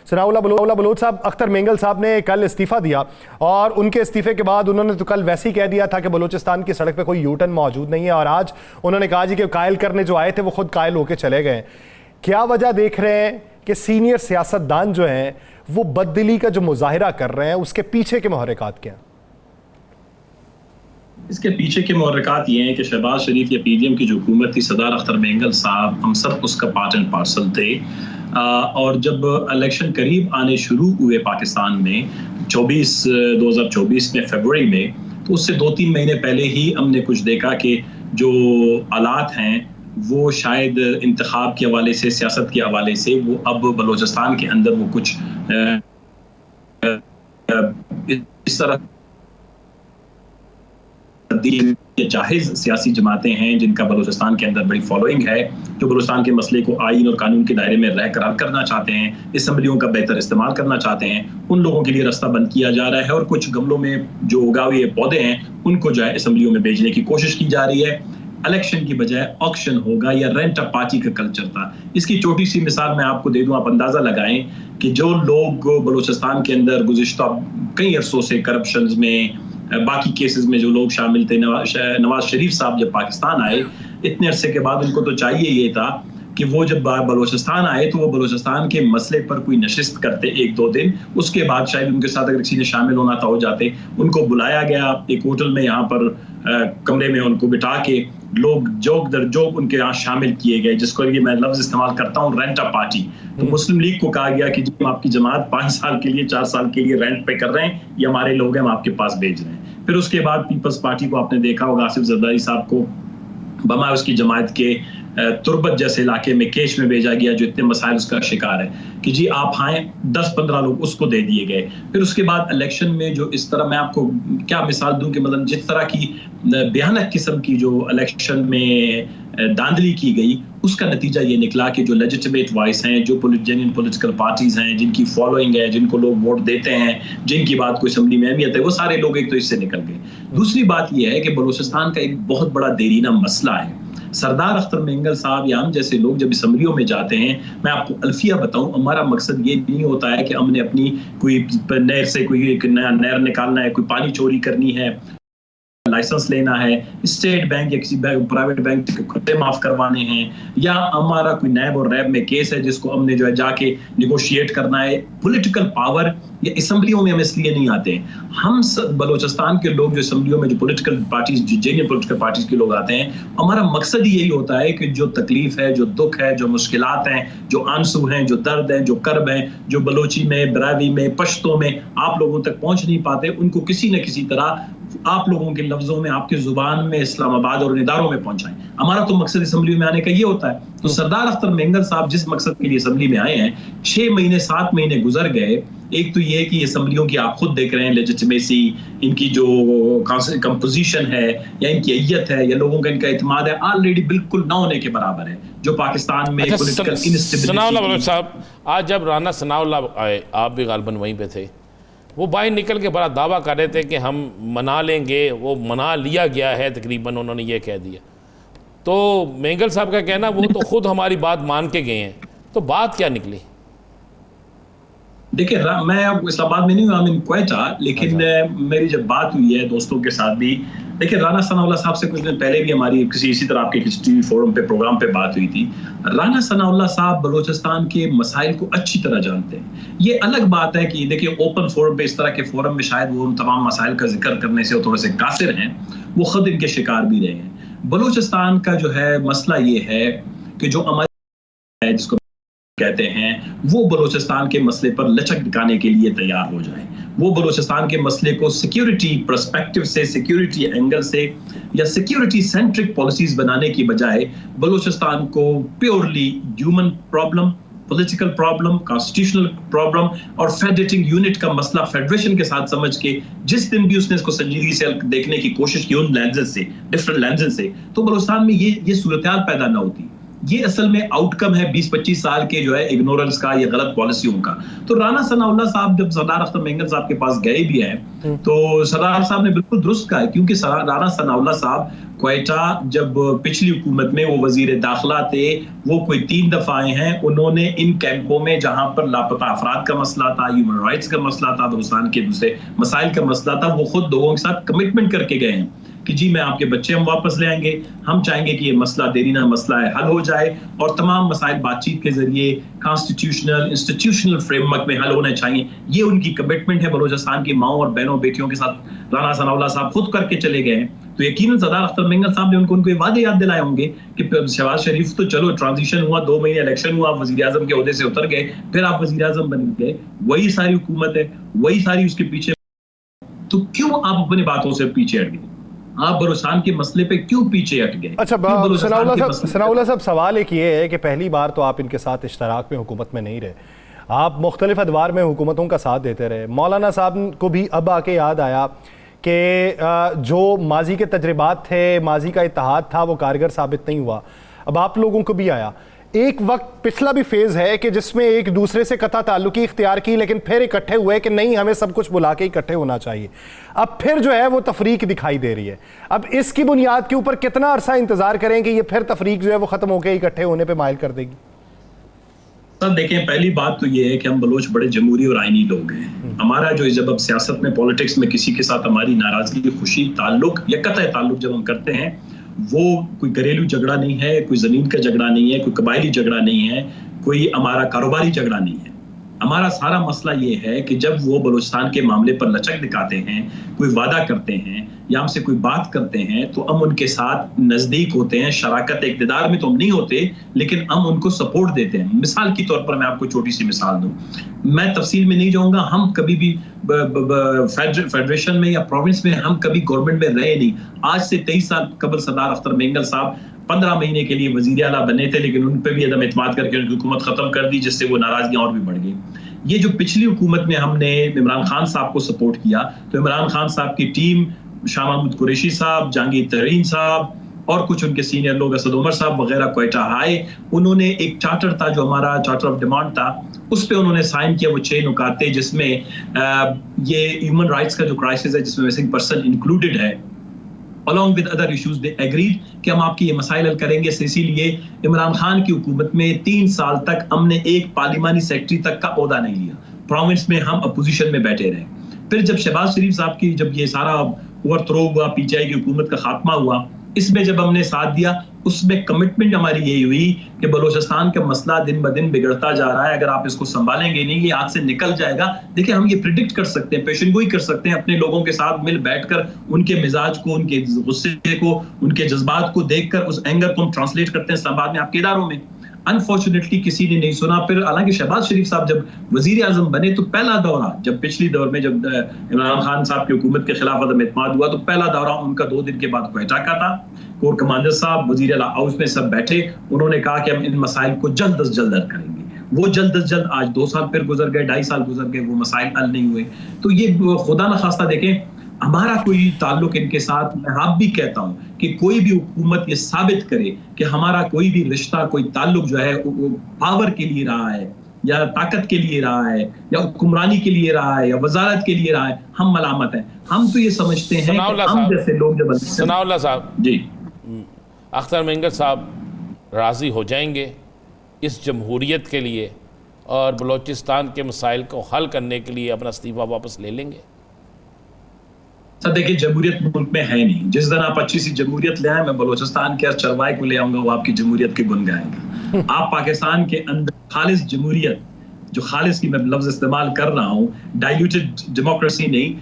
ثناء اللہ بلوچ صاحب، اختر مینگل صاحب نے کل استعفیٰ دیا اور ان کے استعفے کے بعد انہوں نے تو کل ویسے ہی کہہ دیا تھا کہ بلوچستان کی سڑک پہ کوئی یو ٹرن موجود نہیں ہے، اور آج انہوں نے کہا جی کہ قائل کرنے جو آئے تھے وہ خود قائل ہو کے چلے گئے. کیا وجہ دیکھ رہے ہیں کہ سینئر سیاستدان جو ہیں وہ بددلی کا جو مظاہرہ کر رہے ہیں، اس کے پیچھے کے محرکات کیا ہیں؟ اس کے پیچھے کے محرکات یہ ہیں کہ شہباز شریف یا پی ڈی ایم کی جو حکومت تھی، سردار اختر مینگل صاحب ہم سب اس کا پارٹ اینڈ پارسل تھے، اور جب الیکشن قریب آنے شروع ہوئے پاکستان میں 2024 میں فیبروری میں، تو اس سے 2-3 مہینے پہلے ہی ہم نے کچھ دیکھا کہ جو حالات ہیں وہ شاید انتخاب کے حوالے سے، سیاست کے حوالے سے، وہ اب بلوچستان کے اندر وہ کچھ اس طرح جاہز سیاسی جماعتیں ہیں جن کا بلوچستان کے اندر بڑی فالوئنگ ہے، جو بلوچستان کے مسئلے کو آئین اور قانون کے دائرے میں برقرار کرنا چاہتے ہیں، اسمبلیوں کا بہتر استعمال کرنا چاہتے ہیں، ان لوگوں کے لیے رستہ بند کیا جا رہا ہے، اور کچھ گملوں میں جو اگا ہوئے پودے ہیں ان کو جو ہے اسمبلیوں میں بھیجنے کی کوشش کی جا رہی ہے. الیکشن کی بجائے آکشن ہوگا یا رینٹ اپ پارٹی کا کلچر تھا. اس کی چھوٹی سی مثال میں آپ کو دے دوں، آپ اندازہ لگائیں کہ جو لوگ بلوچستان کے اندر گزشتہ کئی عرصوں سے کرپشنز میں، باقی کیسز میں جو لوگ شامل تھے، نواز شریف صاحب جب پاکستان آئے اتنے عرصے کے بعد ان کو تو چاہیے یہ تھا کہ وہ جب بلوچستان آئے تو وہ بلوچستان کے مسئلے پر کوئی نشست کرتے 1-2 دن، اس کے بعد شاید ان کے ساتھ اگر کسی نے شامل ہونا تھا ہو جاتے. ان کو بلایا گیا ایک ہوٹل میں، یہاں پر کمرے میں ان کو بٹھا کے لوگ جوک در جوک ان کے یہاں شامل کیے گئے، جس کو یہ میں لفظ استعمال کرتا ہوں رینٹ اپ پارٹی. تو مسلم لیگ کو کہا گیا کہ جی ہم آپ کی جماعت 5 سال کے لیے 4 سال کے لیے رینٹ پہ کر رہے ہیں، یہ ہمارے لوگ ہیں، ہم آپ کے پاس بھیج رہے ہیں. پھر اس کے بعد پیپلز پارٹی کو آپ نے دیکھا ہوگا، آصف زرداری صاحب کو بما اس کی جماعت کے تربت جیسے علاقے میں کیش میں بھیجا گیا جو اتنے مسائل اس کا شکار ہے کہ جی آپ آئیں، 10-15 لوگ اس کو دے دیے گئے. پھر اس کے بعد الیکشن میں جو اس طرح، میں آپ کو کیا مثال دوں کہ مطلب جس طرح کی بھیانک قسم کی جو الیکشن میں داندلی کی گئی، اس کا نتیجہ یہ نکلا کہ جو لیجٹیمیٹ وائس ہیں، جو جینوین پولیٹیکل پارٹیز ہیں، جن کی فالوئنگ ہے، جن کو لوگ ووٹ دیتے ہیں، جن کی بات کو اسمبلی میں اہمیت ہے، وہ سارے لوگ ایک تو اس سے نکل گئے. دوسری بات یہ ہے کہ بلوچستان کا ایک بہت بڑا دیرینہ مسئلہ ہے. سردار اختر مینگل صاحب یا ہم جیسے لوگ جب اسمبلیوں میں جاتے ہیں، میں آپ کو الفیہ بتاؤں، ہمارا مقصد یہ نہیں ہوتا ہے کہ ہم نے اپنی کوئی نہر سے کوئی ایک نیا نہر نکالنا ہے، کوئی پانی چوری کرنی ہے، لائسنس لینا ہے، اسٹیٹ بینک یا کسی پرائیویٹ بینک کے کھاتے معاف کروانے ہیں، یا ہمارا کوئی نیب اور ریب میں کیس ہے جس کو ہم نے جو ہے جا کے نیگوشیٹ کرنا ہے. پولیٹیکل پاور یا اسمبلیوں میں ہم اس لیے نہیں آتے ہیں. ہم بلوچستان کے لوگ جو اسمبلیوں میں جو پولیٹیکل پارٹیز، جو جینوین پولیٹیکل پارٹیز کے لوگ آتے ہیں، ہمارا مقصد یہی ہوتا ہے کہ جو تکلیف ہے، جو دکھ ہے، جو مشکلات ہیں، جو آنسو ہیں، جو درد ہیں، جو کرب ہیں، جو بلوچی میں، براوی میں، پشتوں میں آپ لوگوں تک پہنچ نہیں پاتے، ان کو کسی نہ کسی طرح آپ لوگوں کے لفظوں میں، آپ کی زبان میں، اسلام آباد اور اداروں میں پہنچائیں. ہمارا تو مقصد اسمبلی میں آنے کا یہ ہوتا ہے. تو سردار اختر مینگل صاحب جس مقصد کے لیے اسمبلی میں آئے ہیں، 6 مہینے 7 مہینے گزر گئے. ایک تو یہ کہ اسمبلیوں کی آپ خود دیکھ رہے ہیں لیجٹیمیسی، ان کی جو کمپوزیشن ہے یا ان کی ایت ہے یا لوگوں کا ان کا اعتماد ہے، آلریڈی بالکل نہ ہونے کے برابر ہے، جو پاکستان میں پولیٹیکل انسٹیبلٹی. ثناء اللہ بلوچ صاحب، آج جب رانا ثناء اللہ آئے، آپ بھی غالباً وہیں پہ تھے، وہ باہر نکل کے بڑا دعویٰ کر رہے تھے کہ ہم منا لیں گے، وہ منا لیا گیا ہے تقریباً، انہوں نے یہ کہہ دیا. تو مینگل صاحب کا کہنا وہ تو خود ہماری بات مان کے گئے ہیں، تو بات کیا نکلی؟ دیکھیں، میں اب اسلام آباد میں نہیں ہوں، ہم کوئٹہ، لیکن میری جب بات ہوئی ہے دوستوں کے ساتھ بھی، دیکھیں رانا ثناء اللہ صاحب سے کچھ دن پہلے بھی ہماری کسی اسی طرح آپ کے کسی ٹی وی فورم پہ پروگرام پہ بات ہوئی تھی. رانا ثناء اللہ صاحب بلوچستان کے مسائل کو اچھی طرح جانتے ہیں. یہ الگ بات ہے کہ دیکھیں اوپن فورم پہ، اس طرح کے فورم میں شاید وہ ان تمام مسائل کا ذکر کرنے سے تھوڑے سے قاصر ہیں، وہ خود ان کے شکار بھی رہے ہیں. بلوچستان کا جو ہے مسئلہ یہ ہے کہ جو ہمارے جس کو کہتے ہیں وہ بلوچستان کے مسئلے پر لچک دکھانے کے لیے تیار ہو جائیں. وہ بلوچستان کے مسئلے کو سیکیورٹی پرسپیکٹو سے، سیکیورٹی اینگل سے یا سیکیورٹی سینٹرک پالیسیز بنانے کی بجائے بلوچستان کو purely human problem, political problem, constitutional problem اور فیڈریٹنگ یونٹ کا مسئلہ فیڈریشن کے ساتھ سمجھ کے جس دن بھی اس نے اس کو سنجیدگی سے دیکھنے کی کوشش کی ان لینزز سے، ڈفرنٹ لینزز سے، تو بلوچستان میں یہ صورتحال پیدا نہ ہوتی. یہ اصل میں آؤٹ کم ہے 20-25 سال کے جو ہے اگنورنس کا یا غلط پالیسیوں کا. تو رانا ثناء اللہ صاحب جب سردار اختر مینگل صاحب کے پاس گئے بھی ہیں تو سردار صاحب نے بالکل درست کہا ہے, کیونکہ رانا ثناء اللہ صاحب کوئٹہ جب پچھلی حکومت میں وہ وزیر داخلہ تھے, وہ کوئی 3 دفعہ آئے ہیں, انہوں نے ان کیمپوں میں جہاں پر لاپتہ افراد کا مسئلہ تھا, ہیومن رائٹس کا مسئلہ تھا, بلوچستان کے دوسرے مسائل کا مسئلہ تھا, وہ خود لوگوں کے ساتھ کمٹمنٹ کر کے گئے ہیں کہ جی میں آپ کے بچے ہم واپس لے آئیں گے, ہم چاہیں گے کہ یہ مسئلہ دیرینہ مسئلہ ہے حل ہو جائے, اور تمام مسائل بات چیت کے ذریعے کانسٹیٹیوشنل انسٹیٹیوشنل فریم ورک میں حل ہونے چاہیے. یہ ان کی کمٹمنٹ ہے بلوچستان کی ماؤں اور بہنوں بیٹیوں کے ساتھ رانا ثناء اللہ صاحب خود کر کے چلے گئے ہیں. تو یقیناً سردار اختر مینگل صاحب نے ان کو وعدے یاد دلائے ہوں گے کہ شہباز شریف تو چلو ٹرانزیشن ہوا, 2 مہینے الیکشن ہوا, آپ وزیر اعظم کے عہدے سے اتر گئے, پھر آپ وزیر اعظم بن گئے, وہی ساری حکومت ہے, وہی ساری اس کے پیچھے, تو کیوں آپ اپنی باتوں سے پیچھے ہٹ گئے؟ آپ بلوچستان کے مسئلے پہ کیوں پیچھے ہٹ گئے؟ اچھا ثناء اللہ صاحب, سوال ایک یہ ہے کہ پہلی بار تو آپ ان کے ساتھ اشتراک میں حکومت میں نہیں رہے, آپ مختلف ادوار میں حکومتوں کا ساتھ دیتے رہے. مولانا صاحب کو بھی اب آ کے یاد آیا کہ جو ماضی کے تجربات تھے, ماضی کا اتحاد تھا, وہ کارگر ثابت نہیں ہوا. اب آپ لوگوں کو بھی آیا ایک وقت, پچھلا بھی فیز ہے کہ جس میں ایک دوسرے سے قطع تعلقی اختیار کی, لیکن پھر اکٹھے ہوئے کہ نہیں ہمیں سب کچھ بلا کے اکٹھے ہونا چاہیے. اب پھر جو ہے وہ تفریق دکھائی دے رہی ہے. اب اس کی بنیاد کے اوپر کتنا عرصہ انتظار کریں کہ یہ پھر تفریق جو ہے وہ ختم ہو کے اکٹھے ہونے پہ مائل کر دے گی؟ دیکھیں, پہلی بات تو یہ ہے کہ ہم بلوچ بڑے جمہوری اور آئینی لوگ ہیں. ہمارا جو جب اب سیاست میں پالیٹکس میں کسی کے ساتھ ہماری ناراضگی, خوشی, تعلق یا قطع تعلق جب ہم کرتے ہیں, وہ کوئی گھریلو جھگڑا نہیں ہے, کوئی زمین کا جھگڑا نہیں ہے, کوئی قبائلی جھگڑا نہیں ہے, کوئی ہمارا کاروباری جھگڑا نہیں ہے. ہمارا سارا مسئلہ یہ ہے کہ جب وہ بلوچستان کے معاملے پر لچک دکھاتے ہیں, کوئی وعدہ کرتے ہیں یا ہم سے کوئی بات کرتے ہیں, تو ہم ان کے ساتھ نزدیک ہوتے ہیں. شراکت اقتدار میں تو ہم نہیں ہوتے, لیکن ہم ان کو سپورٹ دیتے ہیں. مثال کے طور پر میں آپ کو چھوٹی سی مثال دوں, میں تفصیل میں نہیں جاؤں گا, ہم کبھی بھی فیڈریشن میں یا پروونس میں ہم کبھی گورنمنٹ میں رہے نہیں. آج سے 23 سال قبل سردار اختر مینگل صاحب 15 مہینے کے لیے وزیر اعلیٰ بنے تھے, لیکن ان پہ بھی عدم اعتماد کر کے ان کی حکومت ختم کر دی, جس سے وہ ناراضگیاں اور بھی بڑھ گئی. یہ جو پچھلی حکومت میں ہم نے عمران خان صاحب کو سپورٹ کیا, تو عمران خان صاحب کی ٹیم, شاہ محمود قریشی صاحب, جہانگیر ترین صاحب اور کچھ ان کے سینئر لوگ, اسد عمر صاحب وغیرہ, کوئٹہ آئے. انہوں نے ایک چارٹر تھا جو ہمارا چارٹر آف ڈیمانڈ تھا, اس پہ انہوں نے سائن کیا. وہ 6 نکات تھے جس میں یہ ہیومن رائٹس کا جو کرائسس ہے, جس میں مسنگ پرسن انکلوڈڈ ہے, along with other issues they agreed کہ ہم آپ کی یہ مسائل حل کریں گے. اسی لیے عمران خان کی حکومت میں 3 سال تک ہم نے ایک پارلیمانی سیکرٹری تک کا عہدہ نہیں لیا. پروونس میں ہم اپوزیشن میں بیٹھے رہے. پھر جب شہباز شریف صاحب کی جب یہ سارا اوور تھرو ہوا, پی ٹی آئی کی حکومت کا خاتمہ ہوا, اس میں جب ہم نے ساتھ دیا, اس میں کمٹمنٹ ہماری یہی ہوئی کہ بلوچستان کا مسئلہ دن بدن بگڑتا جا رہا ہے, اگر آپ اس کو سنبھالیں گے نہیں, یہ ہاتھ سے نکل جائے گا. دیکھیں, ہم یہ پریڈکٹ کر سکتے ہیں, پیشن گوئی کر سکتے ہیں, اپنے لوگوں کے ساتھ مل بیٹھ کر ان کے مزاج کو, ان کے غصے کو, ان کے جذبات کو دیکھ کر اس اینگر کو ہم ٹرانسلیٹ کرتے ہیں اسلام آباد میں آپ کے اداروں میں. انفارچونیٹلی کسی نے نہیں سنا. پھر حالانکہ شہباز شریف صاحب جب وزیر اعظم بنے تو پہلا دورہ, جب پچھلی دور میں جب عمران خان صاحب کی حکومت کے خلاف عدم اعتماد ہوا, تو پہلا دورہ ان کا 2 دن کے بعد کوئٹہ کا تھا. کور کمانڈر صاحب وزیر اعلیٰ ہاؤس میں سب بیٹھے, انہوں نے کہا کہ ہم ان مسائل کو جلد از جلد حل کریں گے. وہ جلد از جلد, آج 2 سال پھر گزر گئے, 2.5 سال گزر گئے, وہ مسائل حل نہیں ہوئے. تو یہ خدا نخواستہ دیکھیں, ہمارا کوئی تعلق ان کے ساتھ, میں آپ بھی کہتا ہوں کہ کوئی بھی حکومت یہ ثابت کرے کہ ہمارا کوئی بھی رشتہ, کوئی تعلق جو ہے پاور کے لیے رہا ہے یا طاقت کے لیے رہا ہے یا حکمرانی کے لیے رہا ہے یا وزارت کے لیے رہا ہے, ہم ملامت ہیں. ہم تو یہ سمجھتے ہیں کہ ہم جیسے لوگ جب ثناء اللہ صاحب, جی اختر مینگل صاحب راضی ہو جائیں گے اس جمہوریت کے لیے اور بلوچستان کے مسائل کو حل کرنے کے لیے اپنا استعفیٰ واپس لے لیں گے؟ سر دیکھیں, جمہوریت ملک میں ہے نہیں. جس دن آپ اچھی سی جمہوریت لے آئیں, میں بلوچستان کے چروائے کو لے آؤں گا, وہ آپ کی جمہوریت کے گن گائیں گا. آپ پاکستان کے اندر خالص جمہوریت, جو خالص کی میں لفظ استعمال کر رہا ہوں, ڈائلیوٹڈ ڈیموکریسی نہیں,